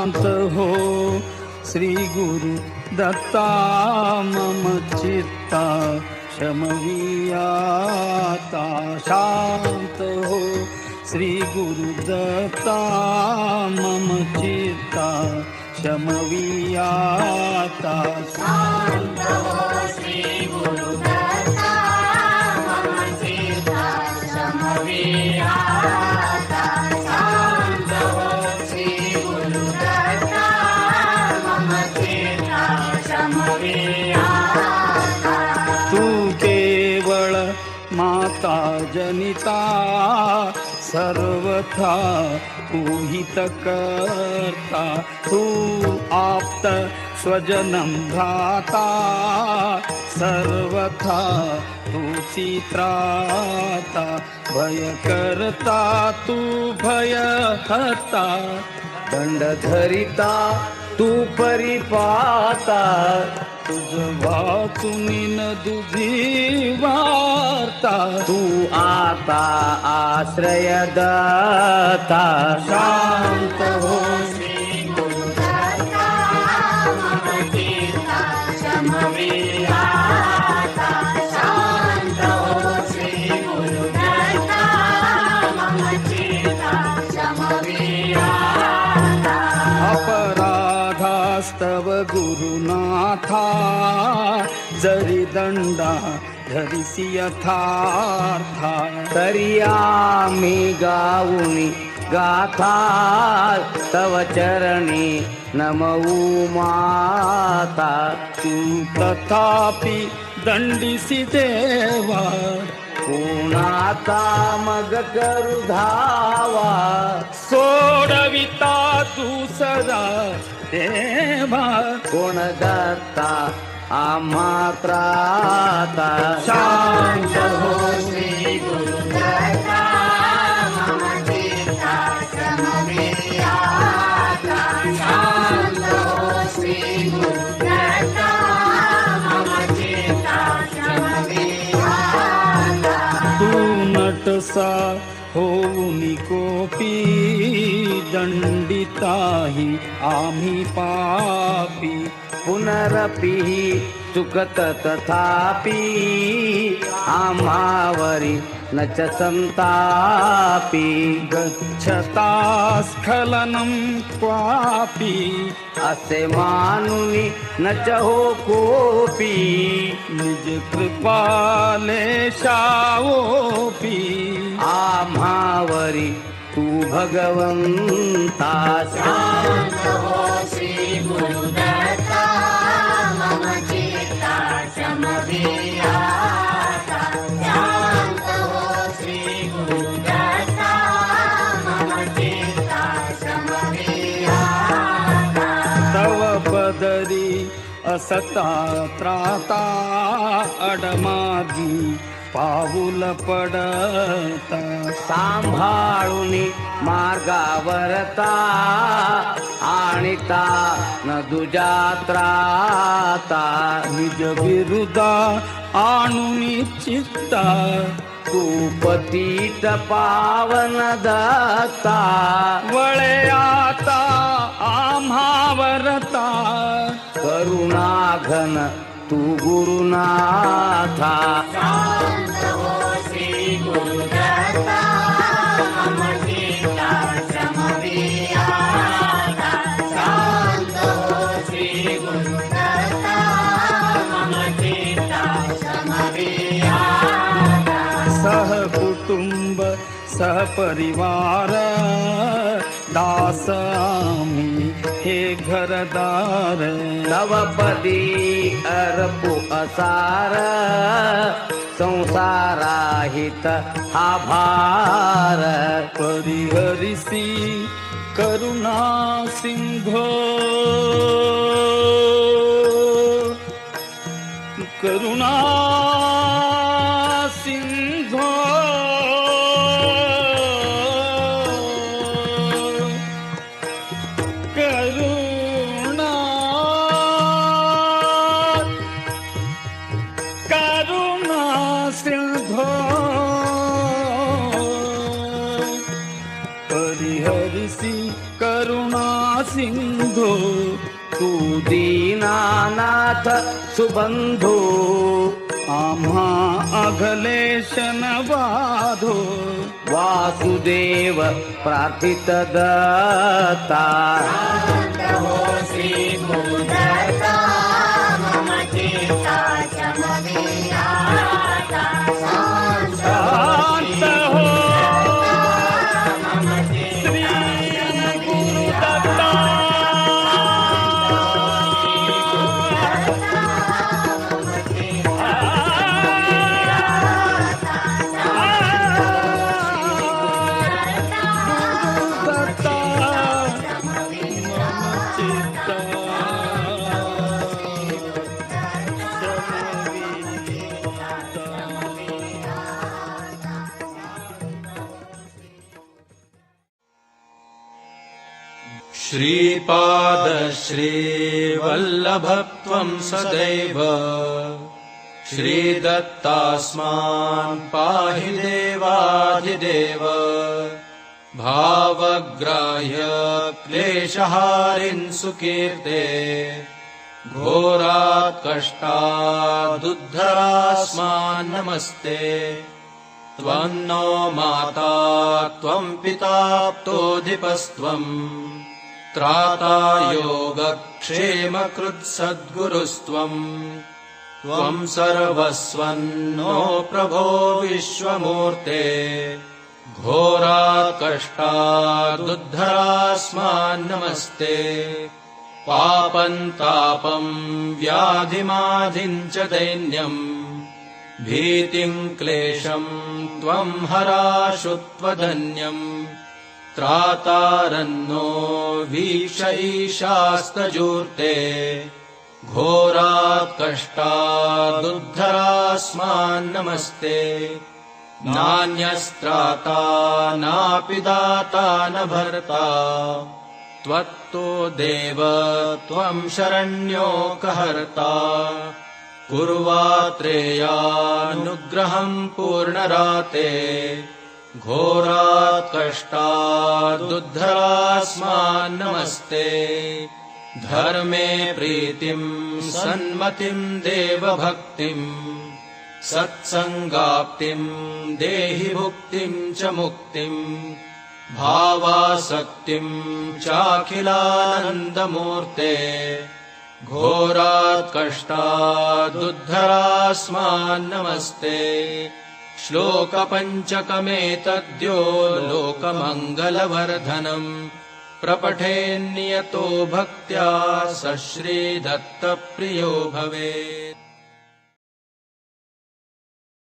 शांत हो श्री गुरु दत्ता मम चित्ता शमवियाता शांत हो श्री गुरु दत्ता मम चित्ता शमवियाता शांत हो श्री गुरु दत्ता मम चित्ता शमवियाता शांत हो श्री गुरु दत्ता मम चित्ता शमवियाता तू केवळ माता जनिता सर्वथा तू हितकर्ता तू आप्त स्वजनं भ्राता सर्वथा तूची त्राता भयकर्ता तू भयहर्ता दंडधरिता तू परिपाता तुझ वाचुनी न दुधी वार्ता तू आता आश्रयदाता शांत हो श्री गुरु दत्ता मम चित्ता शमवियाता शांत हो श्री गुरु दत्ता मम चित्ता शमवियाता अपराधास्तव गुरुनाथा जरी दंडा धरिसी यथार्था तरी आम्ही गाऊनी गाथा तव चरणी नमवू माता तू तथापि दंडिसी देवा कोणाचा मग करू धावा सोडविता तू सदा देवा कोण दत्ता आम्हा त्राता शांत हो श्री गुरु दत्ता मम चित्ता शमवियाता शांत हो श्री गुरु दत्ता मम चित्ता शमवियाता तू नटसा होऊनी कोपी दंडिताही आम्ही पापी पुनरपि चुकत तथापि आम्हावरी न च संतापि गच्छता स्खलनं क्वापि असे मानुनी न च हो कोपी निज कृपालेशावोपी आम्हावरी तू भगवंता शांत हो श्री गुरु दत्ता मम चित्ता शमवियाता शांत हो श्री गुरु दत्ता मम चित्ता शमवियाता तव पदरी असता त्राता अडमागी पाऊल पडता सांभाळूनी मार्गावरता आणिता न दुजा त्राता निज विरुद्धा आणुनी चित्ता तू पतित पावन दत्ता वळे आता आम्हावरता करुणाघन तू गुरुनाथा शांत हो श्री गुरु दत्ता मम चित्ता शमवियाता शांत हो श्री गुरु दत्ता मम चित्ता शमवियाता सह कुटुंब सहपरिवार दास आम्ही हे घरदार तव पदी अर्पु असार संसाराहित हा भार परिहरिसी करुणा सिंधो करुणा सिंधो करुणा करुणा सिंधो परिहरिसी हरिसी करुणा सिंधो तू दीनानाथ सुबंधो आम्हा अघलेशन बाधो वासुदेव प्रार्थित दत्ता शांत हो श्री गुरुदत्ता मम चित्ता शमविराता शांत शांत हो मम चित्ता गुरुदत्ता श्रीपाद श्रीवल्लभत्वं सदैव श्रीदत्तास्मान् पाहि देवाधिदेव भावग्राह्य क्लेशहारिन् सुकीर्ते घोरात् कष्टादुद्धरास्मान् नमस्ते त्वन्नो माता त्वं पिता प्तोऽधिपस्त्वम् त्राता योगक्षेमकृत्सद्गुरुस्त्वम् त्वं सर्वस्वन्नो प्रभो विश्वमूर्ते घोरात् कष्टादुद्धरास्मान् नमस्ते पापं तापं व्याधिमाधिं च दैन्यम् भीतिं क्लेशं त्वं हराशु त्वधन्यम् त्रातारन्नो वीक्ष ईशास्तजूर्ते घोरात् कष्टादुद्धरास्मान् नमस्ते नान्यस्त्राता नापि दाता न भर्ता त्वत्तो देव त्वं शरण्यो कहर्ता कुर्वात्रेयानुग्रहं पूर्णराते घोरात् कष्टादुद्धरास्मान् नमस्ते धर्मे प्रीतिं सन्मतिं देवभक्तिं सत्सङ्गाप्तिं देहि भुक्तिं च मुक्तिं भावासक्तिं चाखिलानन्दमूर्ते घोरात् कष्टादुद्धरास्मान् नमस्ते श्लोकपञ्चकमेतद्यो लोकमङ्गलवर्धनम् प्रपठेन्नियतो भक्त्या स श्रीदत्तप्रियो भवेत्।